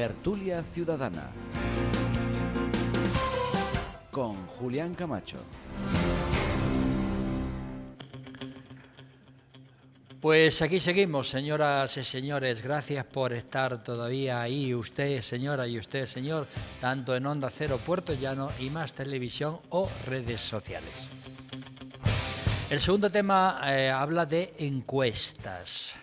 Tertulia Ciudadana con Julián Camacho. Pues aquí seguimos, señoras y señores. Gracias por estar todavía ahí, usted, señora, y usted, señor, tanto en Onda Cero, Puerto Llano y Más Televisión o redes sociales. El segundo tema habla de encuestas.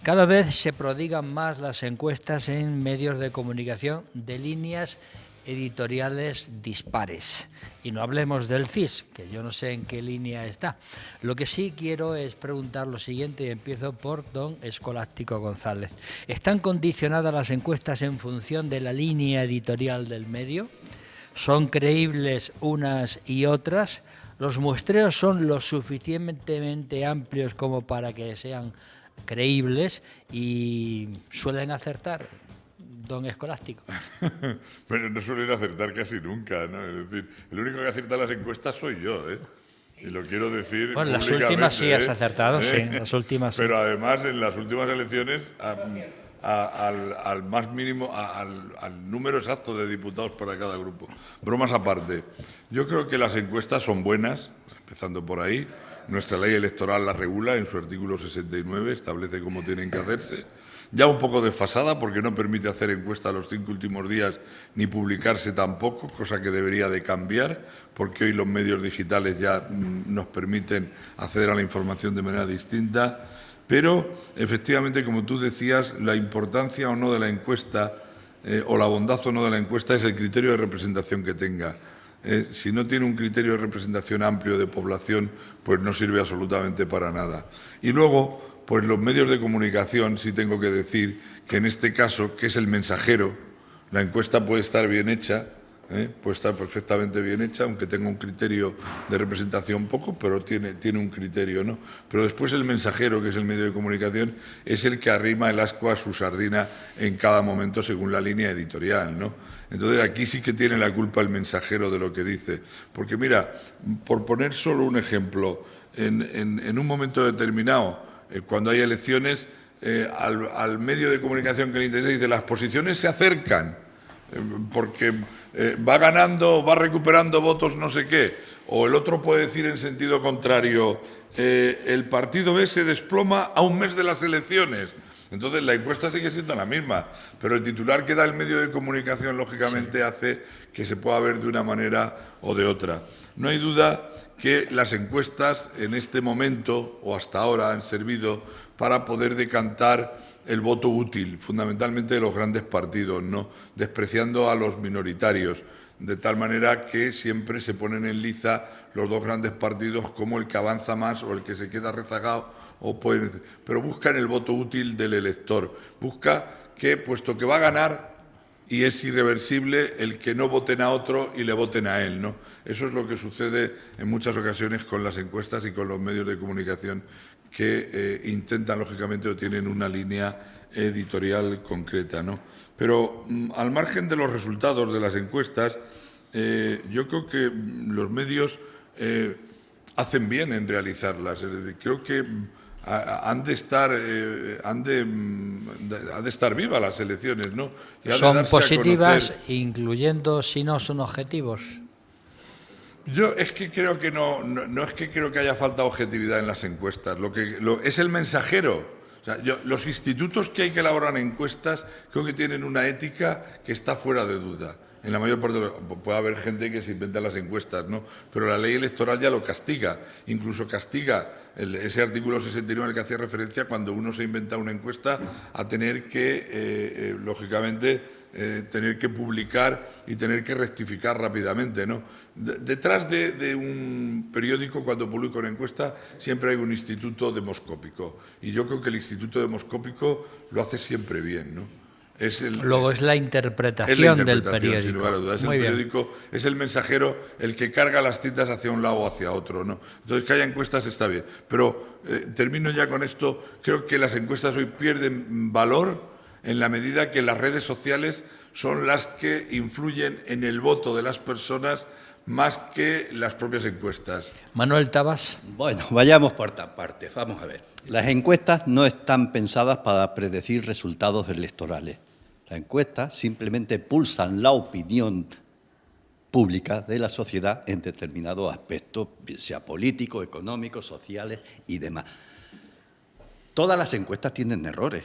Cada vez se prodigan más las encuestas en medios de comunicación de líneas editoriales dispares. Y no hablemos del CIS, que yo no sé en qué línea está. Lo que sí quiero es preguntar lo siguiente, y empiezo por don Escolástico González. ¿Están condicionadas las encuestas en función de la línea editorial del medio? ¿Son creíbles unas y otras? ¿Los muestreos son lo suficientemente amplios como para que sean creíbles y suelen acertar, don Escolástico? Pero no suelen acertar casi nunca, ¿no? Es decir, el único que acierta las encuestas soy yo, ¿eh? Y lo quiero decir bueno, las públicamente, últimas sí has acertado, sí, las últimas sí. Pero además en las últimas elecciones al más mínimo, al número exacto de diputados para cada grupo. Bromas aparte, yo creo que las encuestas son buenas, empezando por ahí. Nuestra ley electoral la regula en su artículo 69, establece cómo tienen que hacerse. Ya un poco desfasada porque no permite hacer encuestas los 5 últimos días ni publicarse tampoco, cosa que debería de cambiar, porque hoy los medios digitales ya nos permiten acceder a la información de manera distinta. Pero, efectivamente, como tú decías, la importancia o no de la encuesta o la bondad o no de la encuesta es el criterio de representación que tenga. Si no tiene un criterio de representación amplio de población, pues no sirve absolutamente para nada. Y luego, pues los medios de comunicación, sí tengo que decir que en este caso, que es el mensajero, la encuesta puede estar bien hecha, puede estar perfectamente bien hecha, aunque tenga un criterio de representación poco, pero tiene un criterio, ¿no? Pero después el mensajero, que es el medio de comunicación, es el que arrima el ascua a su sardina en cada momento según la línea editorial, ¿no? Entonces aquí sí que tiene la culpa el mensajero de lo que dice. Porque mira, por poner solo un ejemplo, en un momento determinado, cuando hay elecciones, al medio de comunicación que le interesa dice las posiciones se acercan, porque va ganando, va recuperando votos no sé qué, o el otro puede decir en sentido contrario, el partido B se desploma a un mes de las elecciones. Entonces la encuesta sigue siendo la misma, pero el titular que da el medio de comunicación lógicamente hace que se pueda ver de una manera o de otra. No hay duda que las encuestas en este momento o hasta ahora han servido para poder decantar el voto útil, fundamentalmente de los grandes partidos, ¿no? Despreciando a los minoritarios, de tal manera que siempre se ponen en liza los dos grandes partidos como el que avanza más o el que se queda rezagado, pero buscan el voto útil del elector. Busca que, puesto que va a ganar y es irreversible, el que no voten a otro y le voten a él, ¿no? Eso es lo que sucede en muchas ocasiones con las encuestas y con los medios de comunicación que intentan, lógicamente, o tienen una línea editorial concreta, ¿no? Pero al margen de los resultados de las encuestas, yo creo que los medios hacen bien en realizarlas. Es decir, creo que han de estar vivas las elecciones, ¿no? Son positivas, incluyendo si no son objetivos. Yo es que creo que no es que creo que haya falta objetividad en las encuestas. Es el mensajero. O sea, los institutos que hay que elaborar encuestas creo que tienen una ética que está fuera de duda. En la mayor parte puede haber gente que se inventa las encuestas, ¿no? Pero la ley electoral ya lo castiga. Incluso castiga ese artículo 69 al que hacía referencia cuando uno se inventa una encuesta a tener que, lógicamente, tener que publicar y tener que rectificar rápidamente, ¿no? Detrás de un periódico, cuando publica una encuesta, siempre hay un instituto demoscópico. Y yo creo que el instituto demoscópico lo hace siempre bien, ¿no? Luego es la interpretación del periódico. Sin lugar a dudas. El periódico es el mensajero, el que carga las citas hacia un lado o hacia otro, ¿no? Entonces, que haya encuestas está bien. Pero termino ya con esto. Creo que las encuestas hoy pierden valor en la medida que las redes sociales son las que influyen en el voto de las personas más que las propias encuestas. Manuel Tabas. Bueno, vayamos por partes. Vamos a ver. Las encuestas no están pensadas para predecir resultados electorales. Las encuestas simplemente pulsan la opinión pública de la sociedad en determinados aspectos, sea políticos, económicos, sociales y demás. Todas las encuestas tienen errores.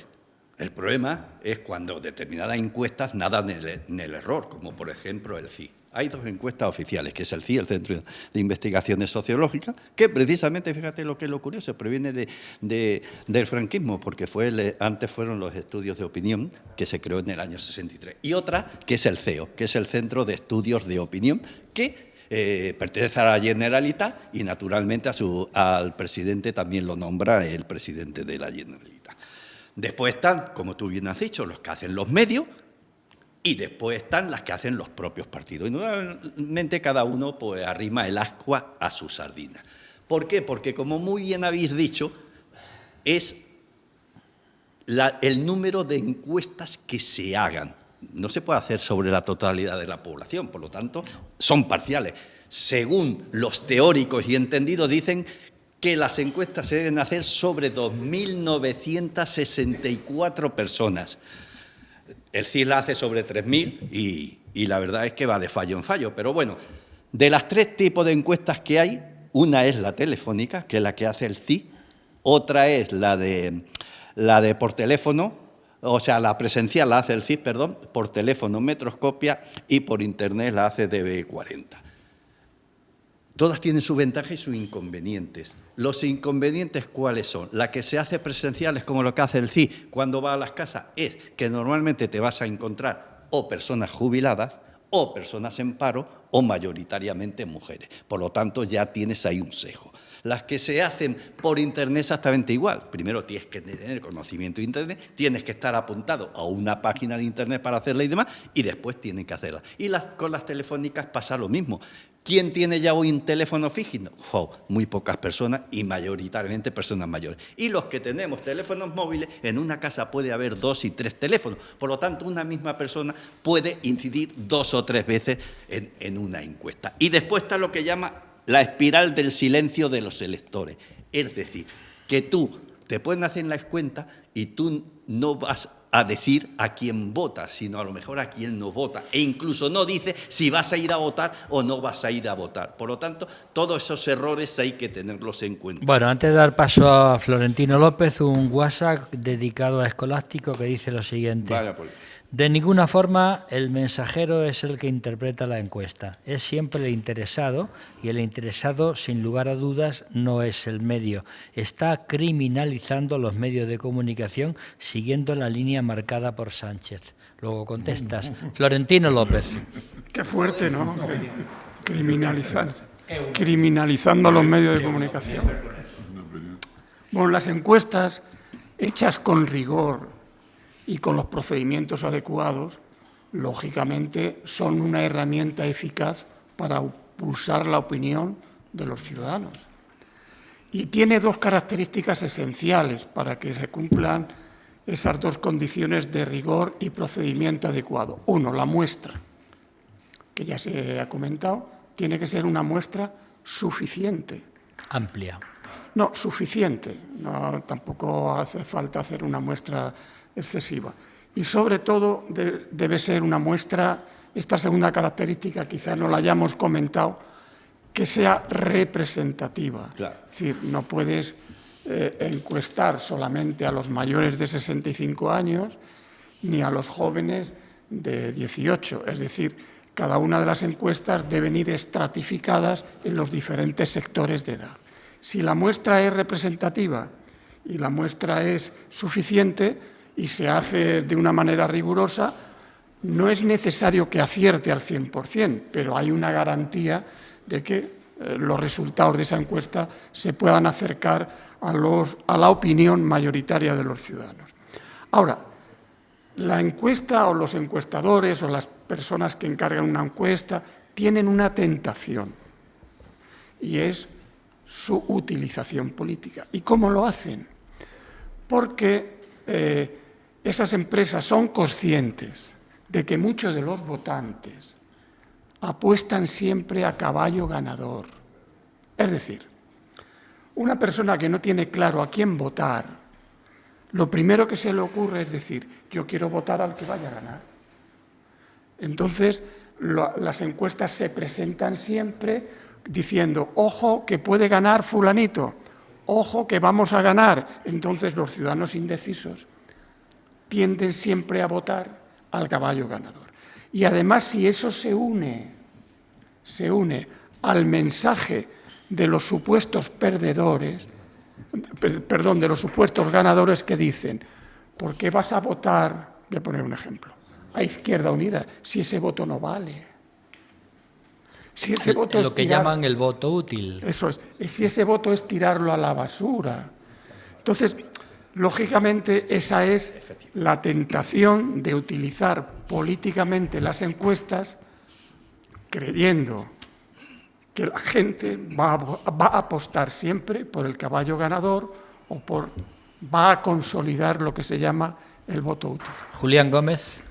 El problema es cuando determinadas encuestas nadan en el error, como por ejemplo el CIS. Hay dos encuestas oficiales, que es el CIS, el Centro de Investigaciones Sociológicas, que precisamente, fíjate lo que es lo curioso, proviene del franquismo, porque antes fueron los estudios de opinión, que se creó en el año 63. Y otra, que es el CEO, que es el Centro de Estudios de Opinión, que pertenece a la Generalitat y naturalmente al presidente también lo nombra el presidente de la Generalitat. Después están, como tú bien has dicho, los que hacen los medios y después están las que hacen los propios partidos. Y normalmente cada uno pues arrima el ascua a su sardina. ¿Por qué? Porque, como muy bien habéis dicho, es el número de encuestas que se hagan. No se puede hacer sobre la totalidad de la población, por lo tanto, son parciales. Según los teóricos y entendidos, dicen que las encuestas se deben hacer sobre 2.964 personas. El CIS la hace sobre 3.000 y la verdad es que va de fallo en fallo. Pero bueno, de las tres tipos de encuestas que hay, una es la telefónica, que es la que hace el CIS, otra es la de por teléfono, o sea, la presencial la hace el CIS, perdón, por teléfono Metroscopia y por internet la hace DB40. Todas tienen su ventaja y sus inconvenientes. Los inconvenientes, ¿cuáles son? La que se hace presencial es como lo que hace el CIS cuando va a las casas, es que normalmente te vas a encontrar o personas jubiladas o personas en paro o mayoritariamente mujeres. Por lo tanto, ya tienes ahí un sesgo. Las que se hacen por internet exactamente igual. Primero tienes que tener conocimiento de internet, tienes que estar apuntado a una página de internet para hacerla y demás, y después tienen que hacerla. Y con las telefónicas pasa lo mismo. ¿Quién tiene ya hoy un teléfono fijo? Muy pocas personas y mayoritariamente personas mayores. Y los que tenemos teléfonos móviles, en una casa puede haber 2 y 3 teléfonos. Por lo tanto, una misma persona puede incidir 2 o 3 veces en una encuesta. Y después está lo que llama la espiral del silencio de los electores. Es decir, que tú te pueden hacer la cuenta y tú no vas a decir a quién vota, sino a lo mejor a quién no vota. E incluso no dice si vas a ir a votar o no vas a ir a votar. Por lo tanto, todos esos errores hay que tenerlos en cuenta. Bueno, antes de dar paso a Florentino López, un WhatsApp dedicado a Escolástico que dice lo siguiente. Vaya por ahí. De ninguna forma el mensajero es el que interpreta la encuesta. Es siempre el interesado y el interesado, sin lugar a dudas, no es el medio. Está criminalizando los medios de comunicación siguiendo la línea marcada por Sánchez. Luego contestas. Florentino López. Qué fuerte, ¿no? Criminalizando los medios de comunicación. Bueno, las encuestas hechas con rigor y con los procedimientos adecuados, lógicamente, son una herramienta eficaz para pulsar la opinión de los ciudadanos. Y tiene 2 características esenciales para que se cumplan esas 2 condiciones de rigor y procedimiento adecuado. Uno, la muestra, que ya se ha comentado, tiene que ser una muestra suficiente. Amplia. No, suficiente. No, tampoco hace falta hacer una muestra excesiva. Y sobre todo debe ser una muestra, esta segunda característica quizás no la hayamos comentado, que sea representativa. Claro. Es decir, no puedes encuestar solamente a los mayores de 65 años ni a los jóvenes de 18. Es decir, cada una de las encuestas deben ir estratificadas en los diferentes sectores de edad. Si la muestra es representativa y la muestra es suficiente y se hace de una manera rigurosa, no es necesario que acierte al 100%, pero hay una garantía de que los resultados de esa encuesta se puedan acercar a la opinión mayoritaria de los ciudadanos. Ahora, la encuesta o los encuestadores o las personas que encargan una encuesta tienen una tentación y es su utilización política. ¿Y cómo lo hacen? Porque esas empresas son conscientes de que muchos de los votantes apuestan siempre a caballo ganador. Es decir, una persona que no tiene claro a quién votar, lo primero que se le ocurre es decir, yo quiero votar al que vaya a ganar. Entonces, las encuestas se presentan siempre diciendo, ojo, que puede ganar fulanito, ojo, que vamos a ganar. Entonces, los ciudadanos indecisos tienden siempre a votar al caballo ganador. Y además, si eso se une al mensaje de los supuestos perdedores, perdón, de los supuestos ganadores que dicen, ¿por qué vas a votar? Voy a poner un ejemplo. A Izquierda Unida, si ese voto no vale. Si ese voto es lo que llaman el voto útil. Eso es. Si ese voto es tirarlo a la basura. Entonces, lógicamente, esa es la tentación de utilizar políticamente las encuestas creyendo que la gente va a apostar siempre por el caballo ganador o va a consolidar lo que se llama el voto útil. Julián Gómez.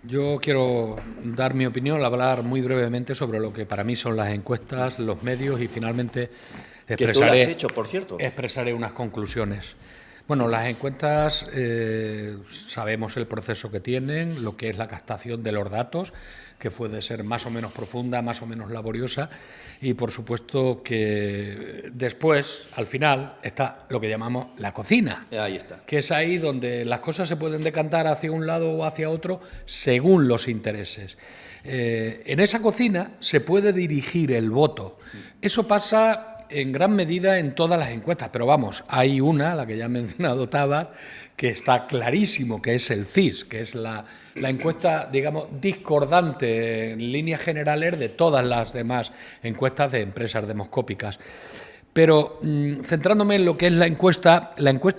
Yo quiero dar mi opinión, hablar muy brevemente sobre lo que para mí son las encuestas, los medios y finalmente Que tú las has hecho, por cierto. expresaré unas conclusiones. Bueno, las encuestas sabemos el proceso que tienen, lo que es la captación de los datos, que puede ser más o menos profunda, más o menos laboriosa, y por supuesto que después, al final, está lo que llamamos la cocina. Ahí está. Que es ahí donde las cosas se pueden decantar hacia un lado o hacia otro según los intereses. En esa cocina se puede dirigir el voto. Eso pasa en gran medida en todas las encuestas, pero vamos, hay una, la que ya ha mencionado Tabar, que está clarísimo, que es el CIS, que es la encuesta, digamos, discordante en líneas generales de todas las demás encuestas de empresas demoscópicas. Pero centrándome en lo que es la encuesta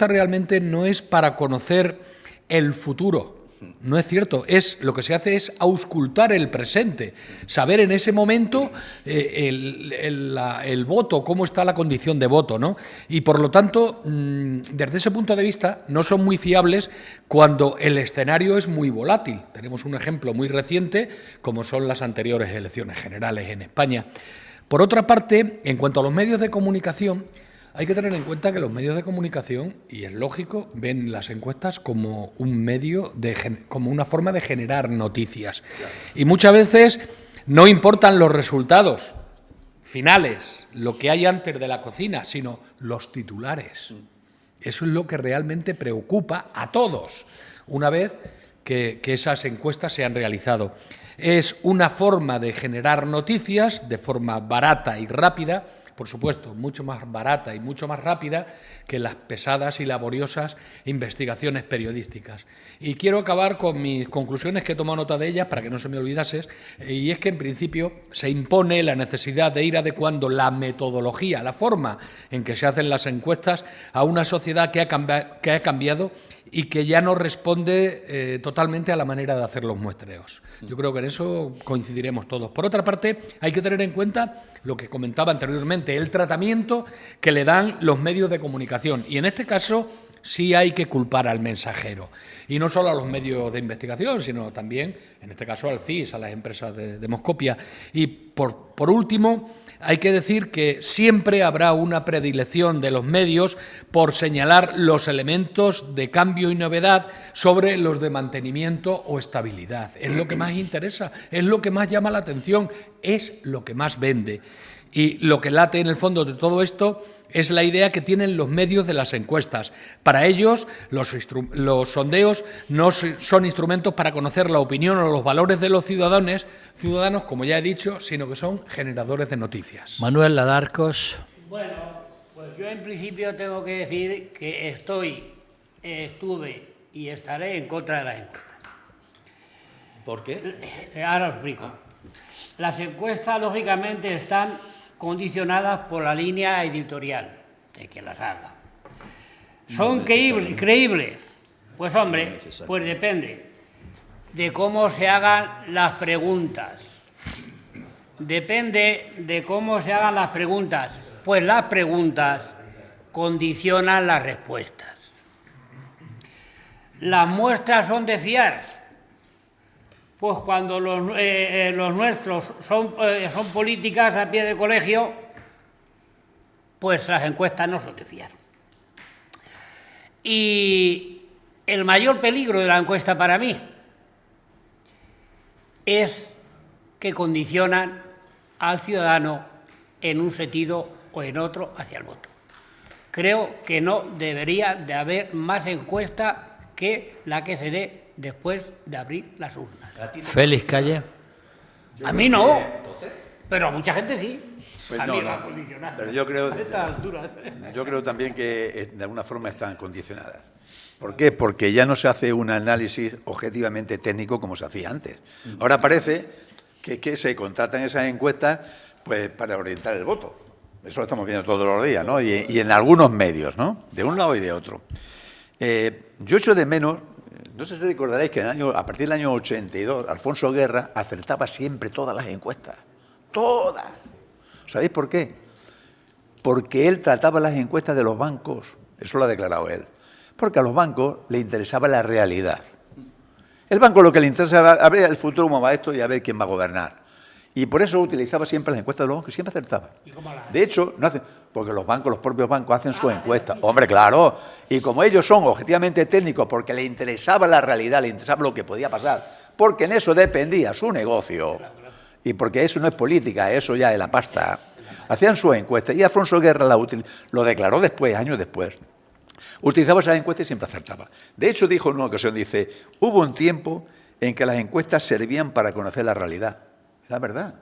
realmente no es para conocer el futuro. No es cierto, lo que se hace es auscultar el presente, saber en ese momento el voto, cómo está la condición de voto, ¿no? Y por lo tanto, desde ese punto de vista, no son muy fiables cuando el escenario es muy volátil. Tenemos un ejemplo muy reciente, como son las anteriores elecciones generales en España. Por otra parte, en cuanto a los medios de comunicación, hay que tener en cuenta que los medios de comunicación, y es lógico, ven las encuestas como un medio, como una forma de generar noticias. Claro. Y muchas veces no importan los resultados finales, lo que hay antes de la cocina, sino los titulares. Eso es lo que realmente preocupa a todos, una vez que esas encuestas se han realizado. Es una forma de generar noticias de forma barata y rápida, por supuesto, mucho más barata y mucho más rápida que las pesadas y laboriosas investigaciones periodísticas. Y quiero acabar con mis conclusiones, que he tomado nota de ellas para que no se me olvidase, y es que en principio se impone la necesidad de ir adecuando la metodología, la forma en que se hacen las encuestas a una sociedad que ha cambiado y que ya no responde totalmente a la manera de hacer los muestreos. Yo creo que en eso coincidiremos todos. Por otra parte, hay que tener en cuenta lo que comentaba anteriormente, el tratamiento que le dan los medios de comunicación. Y en este caso sí hay que culpar al mensajero. Y no solo a los medios de investigación, sino también, en este caso, al CIS, a las empresas de demoscopia. Y por último, hay que decir que siempre habrá una predilección de los medios por señalar los elementos de cambio y novedad sobre los de mantenimiento o estabilidad. Es lo que más interesa, es lo que más llama la atención, es lo que más vende. Y lo que late en el fondo de todo esto es la idea que tienen los medios de las encuestas. Para ellos, los sondeos no son instrumentos para conocer la opinión o los valores de los ciudadanos, como ya he dicho, sino que son generadores de noticias. Manuel Ladarcos. Bueno, pues yo en principio tengo que decir que estuve y estaré en contra de las encuestas. ¿Por qué? Ahora os explico. Las encuestas, lógicamente, están condicionadas por la línea editorial de quien las haga. ¿Son creíbles? Pues hombre, pues depende de cómo se hagan las preguntas. Depende de cómo se hagan las preguntas, pues las preguntas condicionan las respuestas. ¿Las muestras son de fiar? Pues cuando los nuestros son políticas a pie de colegio, pues las encuestas no son de fiar. Y el mayor peligro de la encuesta para mí es que condicionan al ciudadano en un sentido o en otro hacia el voto. Creo que no debería de haber más encuesta que la que se dé después de abrir las urnas. Félix Calle. A mí no, pero a mucha gente sí. Pues a no, mí no. va a condicionar. Pero yo creo, A estas alturas. yo creo también que de alguna forma están condicionadas. ¿Por qué? Porque ya no se hace un análisis objetivamente técnico como se hacía antes. Ahora parece que se contratan esas encuestas pues para orientar el voto. Eso lo estamos viendo todos los días, ¿no? Y en algunos medios, ¿no? De un lado y de otro. Yo echo de menos, no sé si recordaréis que a partir del año 82, Alfonso Guerra acertaba siempre todas las encuestas. Todas. ¿Sabéis por qué? Porque él trataba las encuestas de los bancos. Eso lo ha declarado él. Porque a los bancos le interesaba la realidad. El banco lo que le interesa es ver el futuro cómo va esto y a ver quién va a gobernar. Y por eso utilizaba siempre las encuestas de los bancos y siempre acertaba. De hecho, no hace, porque los propios bancos hacen sus encuestas. Hombre, claro. Y como ellos son objetivamente técnicos porque les interesaba la realidad, les interesaba lo que podía pasar, porque en eso dependía su negocio. Y porque eso no es política, eso ya es la pasta. Hacían sus encuestas y Alfonso Guerra lo declaró después, años después. Utilizaba esas encuestas y siempre acertaba. De hecho, dijo en una ocasión, dice, hubo un tiempo en que las encuestas servían para conocer la realidad. Es la verdad.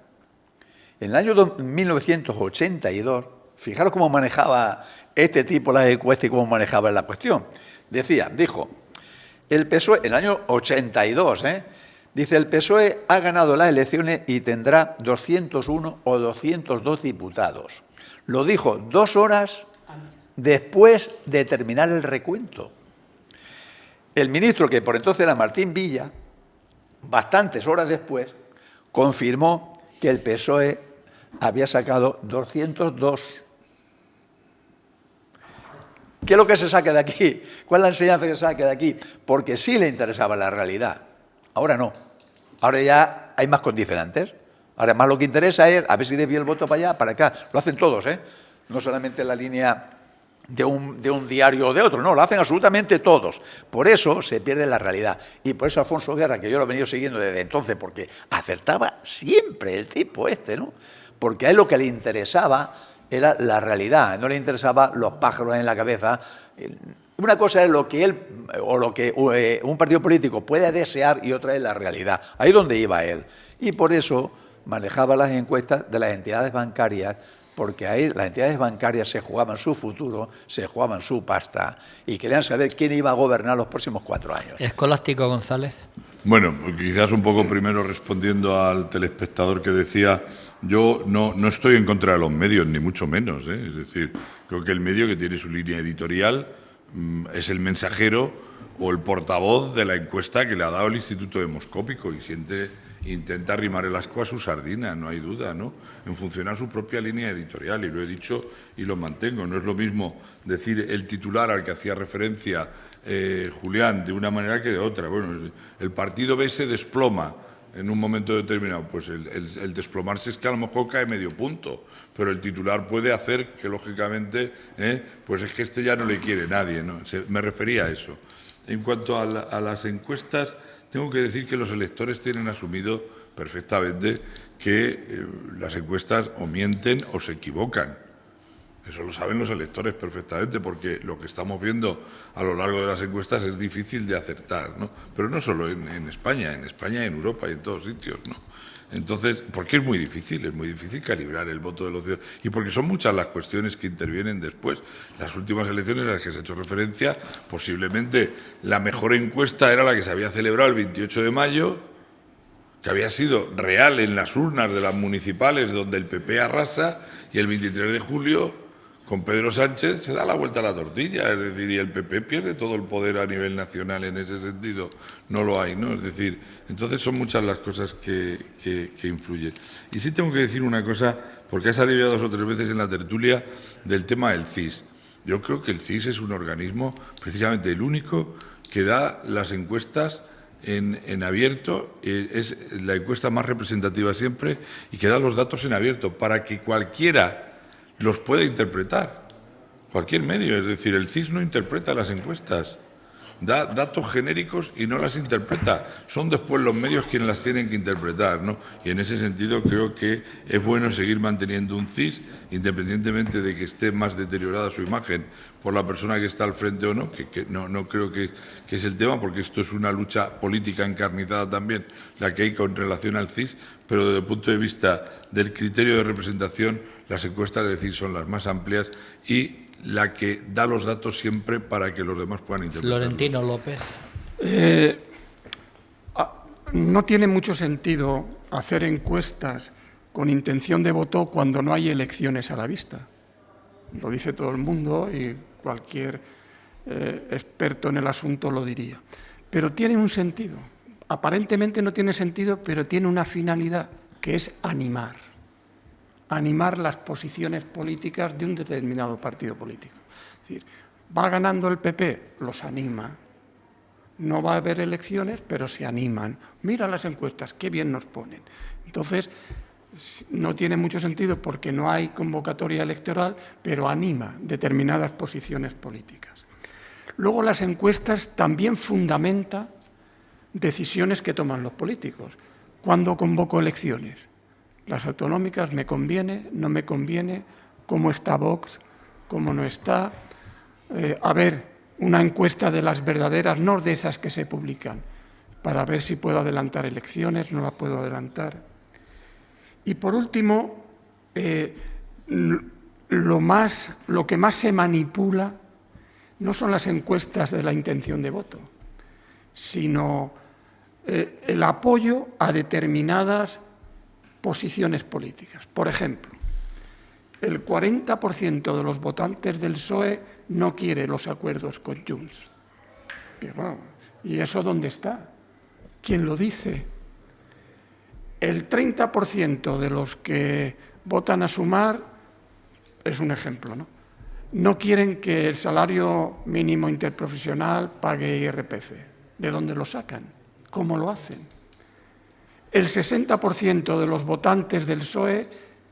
En el año 1982, fijaros cómo manejaba este tipo las encuestas y cómo manejaba la cuestión. Dijo, el PSOE, en el año 82, dice, el PSOE ha ganado las elecciones y tendrá 201 o 202 diputados. Lo dijo 2 horas después de terminar el recuento. El ministro, que por entonces era Martín Villa, bastantes horas después, confirmó que el PSOE había sacado 202. ¿Qué es lo que se saca de aquí? ¿Cuál es la enseñanza que se saca de aquí? Porque sí le interesaba la realidad. Ahora no. Ahora ya hay más condicionantes. Ahora más lo que interesa es a ver si desvía el voto para allá, para acá. Lo hacen todos, no solamente en la línea de un diario o de otro, no, lo hacen absolutamente todos. Por eso se pierde la realidad. Y por eso Alfonso Guerra, que yo lo he venido siguiendo desde entonces, porque acertaba siempre el tipo ¿no? Porque a él lo que le interesaba era la realidad, no le interesaba los pájaros en la cabeza. Una cosa es lo que él o lo que un partido político puede desear y otra es la realidad. Ahí es donde iba él. Y por eso manejaba las encuestas de las entidades bancarias, porque ahí las entidades bancarias se jugaban su futuro, se jugaban su pasta y querían saber quién iba a gobernar los próximos 4 años. Escolástico González. Bueno, quizás un poco primero respondiendo al telespectador que decía, yo no estoy en contra de los medios, ni mucho menos. Es decir, creo que el medio que tiene su línea editorial es el mensajero o el portavoz de la encuesta que le ha dado el Instituto Demoscópico y intenta arrimar el ascua a su sardina, no hay duda, ¿no? En función a su propia línea editorial, y lo he dicho y lo mantengo. No es lo mismo decir el titular al que hacía referencia Julián de una manera que de otra. Bueno, el partido B se desploma en un momento determinado. Pues el desplomarse es que a lo mejor cae medio punto, pero el titular puede hacer que, lógicamente, pues es que este ya no le quiere nadie, ¿no? Me refería a eso. En cuanto a las encuestas, tengo que decir que los electores tienen asumido perfectamente que las encuestas o mienten o se equivocan. Eso lo saben los electores perfectamente, porque lo que estamos viendo a lo largo de las encuestas es difícil de acertar, ¿no? Pero no solo en España, en Europa y en todos sitios, ¿no? Entonces, porque es muy difícil calibrar el voto de los ciudadanos y porque son muchas las cuestiones que intervienen después. Las últimas elecciones a las que se ha hecho referencia, posiblemente la mejor encuesta era la que se había celebrado el 28 de mayo, que había sido real en las urnas de las municipales donde el PP arrasa, y el 23 de julio con Pedro Sánchez se da la vuelta a la tortilla, es decir, y el PP pierde todo el poder a nivel nacional en ese sentido. No lo hay, ¿no? Es decir, entonces son muchas las cosas que influyen. Y sí tengo que decir una cosa, porque ha salido ya 2 o 3 veces en la tertulia, del tema del CIS. Yo creo que el CIS es un organismo, precisamente el único, que da las encuestas en abierto, es la encuesta más representativa siempre, y que da los datos en abierto, para que cualquiera los puede interpretar. Cualquier medio, es decir, el CIS no interpreta las encuestas. Da datos genéricos y no las interpreta. Son después los medios quienes las tienen que interpretar, ¿no? Y en ese sentido creo que es bueno seguir manteniendo un CIS, independientemente de que esté más deteriorada su imagen por la persona que está al frente o no, que no creo que es el tema, porque esto es una lucha política encarnizada también, la que hay con relación al CIS, pero desde el punto de vista del criterio de representación, las encuestas de CIS son las más amplias y la que da los datos siempre para que los demás puedan interpretarlos. Florentino López. No tiene mucho sentido hacer encuestas con intención de voto cuando no hay elecciones a la vista. Lo dice todo el mundo y cualquier experto en el asunto lo diría. Pero tiene un sentido. Aparentemente no tiene sentido, pero tiene una finalidad, que es animar las posiciones políticas de un determinado partido político. Es decir, va ganando el PP, los anima. No va a haber elecciones, pero se animan. Mira las encuestas, qué bien nos ponen. Entonces, no tiene mucho sentido porque no hay convocatoria electoral, pero anima determinadas posiciones políticas. Luego, las encuestas también fundamentan decisiones que toman los políticos. ¿Cuándo convoco elecciones? Las autonómicas, ¿me conviene? ¿No me conviene? ¿Cómo está Vox? ¿Cómo no está? A ver, una encuesta de las verdaderas, no de esas que se publican, para ver si puedo adelantar elecciones, no la puedo adelantar. Y por último, lo que más se manipula no son las encuestas de la intención de voto, sino el apoyo a determinadas posiciones políticas. Por ejemplo, el 40% de los votantes del PSOE no quiere los acuerdos con Junts. ¿Y eso dónde está? ¿Quién lo dice? El 30% de los que votan a Sumar, es un ejemplo, ¿no? No quieren que el salario mínimo interprofesional pague IRPF. ¿De dónde lo sacan? ¿Cómo lo hacen? El 60% de los votantes del PSOE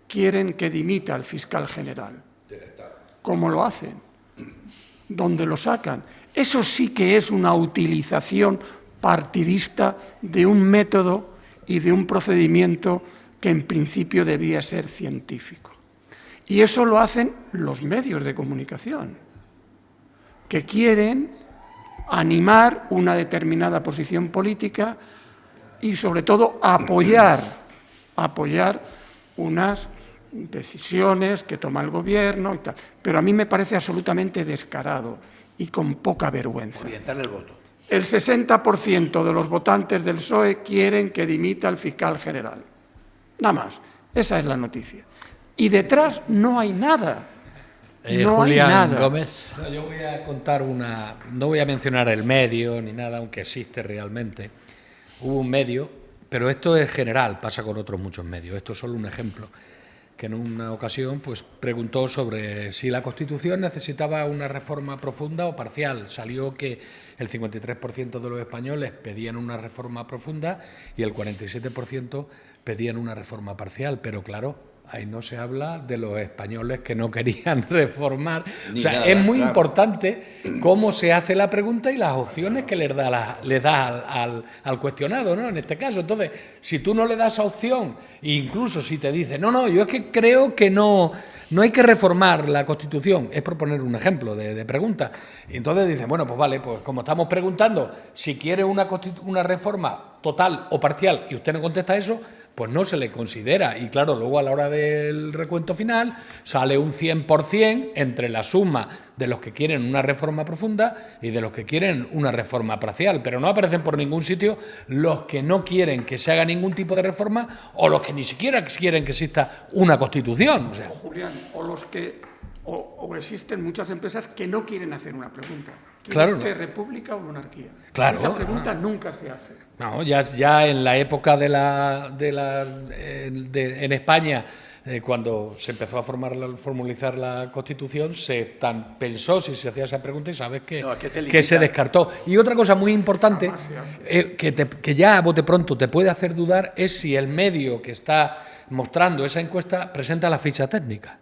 quieren que dimita el fiscal general. ¿Cómo lo hacen? ¿Dónde lo sacan? Eso sí que es una utilización partidista de un método y de un procedimiento que en principio debía ser científico. Y eso lo hacen los medios de comunicación, que quieren animar una determinada posición política y, sobre todo, apoyar unas decisiones que toma el gobierno y tal. Pero a mí me parece absolutamente descarado y con poca vergüenza. Orientar el voto. El 60% de los votantes del PSOE quieren que dimita el fiscal general. Nada más. Esa es la noticia. Y detrás no hay nada. No Julián hay nada. Gómez. No, yo voy a contar una... No voy a mencionar el medio ni nada, aunque existe realmente. Hubo un medio, pero esto es general, pasa con otros muchos medios. Esto es solo un ejemplo, que en una ocasión pues, preguntó sobre si la Constitución necesitaba una reforma profunda o parcial. Salió que el 53% de los españoles pedían una reforma profunda y el 47% pedían una reforma parcial, pero claro, ahí no se habla de los españoles que no querían reformar. Ni o sea, nada, es muy claro. importante cómo se hace la pregunta y las opciones que les da al cuestionado, ¿no? En este caso. Entonces, si tú no le das esa opción, incluso si te dice, no, yo es que creo que no hay que reformar la Constitución, es por poner un ejemplo de pregunta. Y entonces dice, bueno, pues vale, pues como estamos preguntando si quiere una reforma total o parcial y usted no contesta eso, pues no se le considera. Y claro, luego a la hora del recuento final sale un 100% entre la suma de los que quieren una reforma profunda y de los que quieren una reforma parcial. Pero no aparecen por ningún sitio los que no quieren que se haga ningún tipo de reforma o los que ni siquiera quieren que exista una Constitución. O sea, Julián, o los que o existen muchas empresas que no quieren hacer una pregunta. ¿Quiere Claro, usted no. república o monarquía? Claro. Esa pregunta nunca se hace. no, ya en la época en España, cuando se empezó a formalizar la Constitución, pensó si se hacía esa pregunta y sabes que, No, es que te que se limita. descartó. Y otra cosa muy importante, que ya a bote pronto te puede hacer dudar, es si el medio que está mostrando esa encuesta presenta la ficha técnica.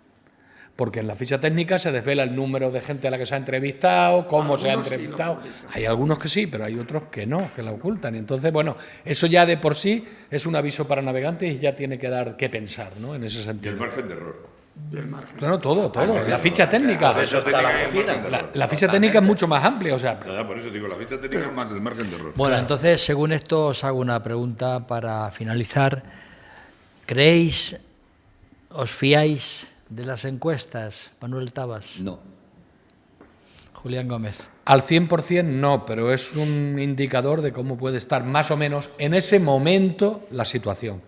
porque en la ficha técnica se desvela el número de gente a la que se ha entrevistado, cómo se ha Algunos sí lo entrevistado. publican. Hay algunos que sí, pero hay otros que no, que la ocultan. Y entonces, bueno, eso ya de por sí es un aviso para navegantes y ya tiene que dar que pensar, ¿no? En ese Y el sentido. margen de error. del margen. Claro, todo. La ficha técnica. La ficha técnica es el margen de error. La ficha técnica es mucho más amplia, o sea, Ya, por eso digo, la ficha técnica es más el margen de error. Bueno, entonces, según esto, os hago una pregunta para finalizar. ¿Creéis, os fiáis de las encuestas, Manuel Tabas? No. Julián Gómez. al 100% no, pero es un indicador de cómo puede estar más o menos en ese momento la situación.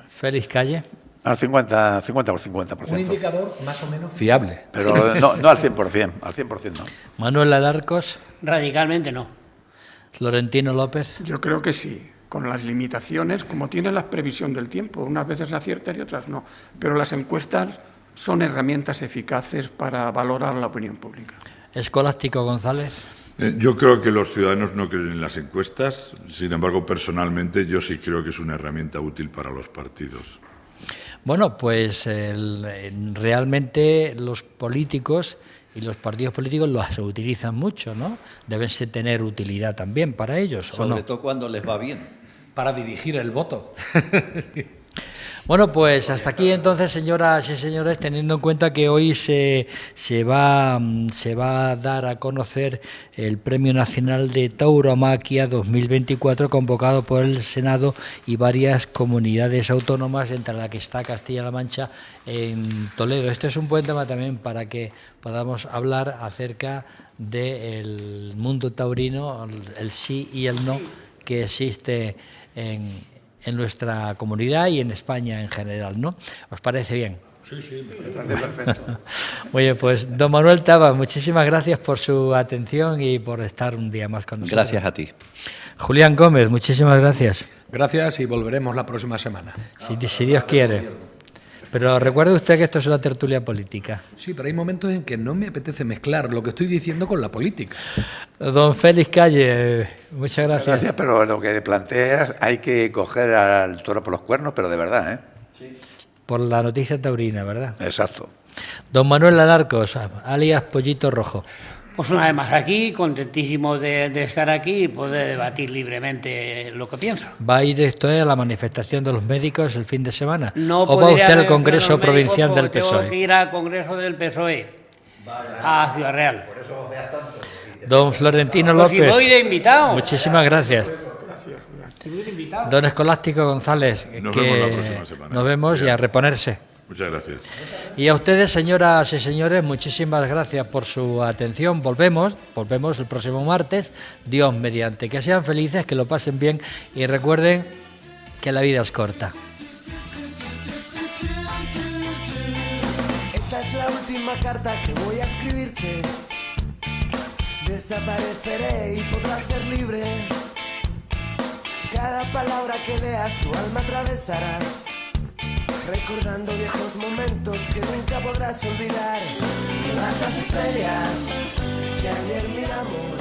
Félix Calle. Al 50 por 50%. Un indicador más o menos fiable. Pero no al 100%, al 100% no. Manuel Alarcos. Radicalmente no. Florentino López. Yo creo que sí, con las limitaciones, como tiene la previsión del tiempo. Unas veces aciertas y otras no. Pero las encuestas son herramientas eficaces para valorar la opinión pública. Escolástico González. Yo creo que los ciudadanos no creen en las encuestas, sin embargo, personalmente yo sí creo que es una herramienta útil para los partidos. Bueno, pues realmente los políticos y los partidos políticos los utilizan mucho, ¿no? Deben tener utilidad también para ellos, ¿o Sobre no? todo cuando les va bien. Para dirigir el voto. Bueno, pues hasta aquí entonces, señoras y señores, teniendo en cuenta que hoy se va a dar a conocer el Premio Nacional de Tauromaquia 2024 convocado por el Senado y varias comunidades autónomas, entre las que está Castilla-La Mancha en Toledo. Este es un buen tema también para que podamos hablar acerca del mundo taurino, el sí y el no que existe en nuestra comunidad y en España en general, ¿no? ¿Os parece bien? Me parece perfecto. Oye, pues don Manuel Tabas, muchísimas gracias por su atención y por estar un día más con nosotros. Gracias a ti. Julián Gómez, muchísimas gracias. Gracias y volveremos la próxima semana. Si Dios quiere. Pero recuerde usted que esto es una tertulia política. Sí, pero hay momentos en que no me apetece mezclar lo que estoy diciendo con la política. Don Félix Calle, muchas gracias. Gracias, pero lo que planteas hay que coger al toro por los cuernos, pero de verdad, ¿eh? Por la noticia taurina, ¿verdad? Exacto. Don Manuel Alarcos, alias Pollito Rojo. Pues una vez más aquí, contentísimo de estar aquí y poder debatir libremente lo que pienso. ¿Va a ir usted a la manifestación de los médicos el fin de semana? No ¿O va podría usted al vencer Congreso los médicos Provincial del porque Tengo que PSOE? ir al Congreso del PSOE, a Ciudad Real. Don Florentino Pues si López. voy de invitado. Muchísimas gracias. Si voy de invitado. Don Escolástico González, Nos que vemos la próxima semana. nos vemos y a reponerse. Muchas gracias. Y a ustedes, señoras y señores, muchísimas gracias por su atención. Volvemos el próximo martes, Dios mediante. Que sean felices, que lo pasen bien y recuerden que la vida es corta. Esta es la última carta que voy a escribirte. Desapareceré y podrás ser libre. Cada palabra que leas tu alma atravesará, recordando viejos momentos que nunca podrás olvidar. Todas las estrellas que ayer miramos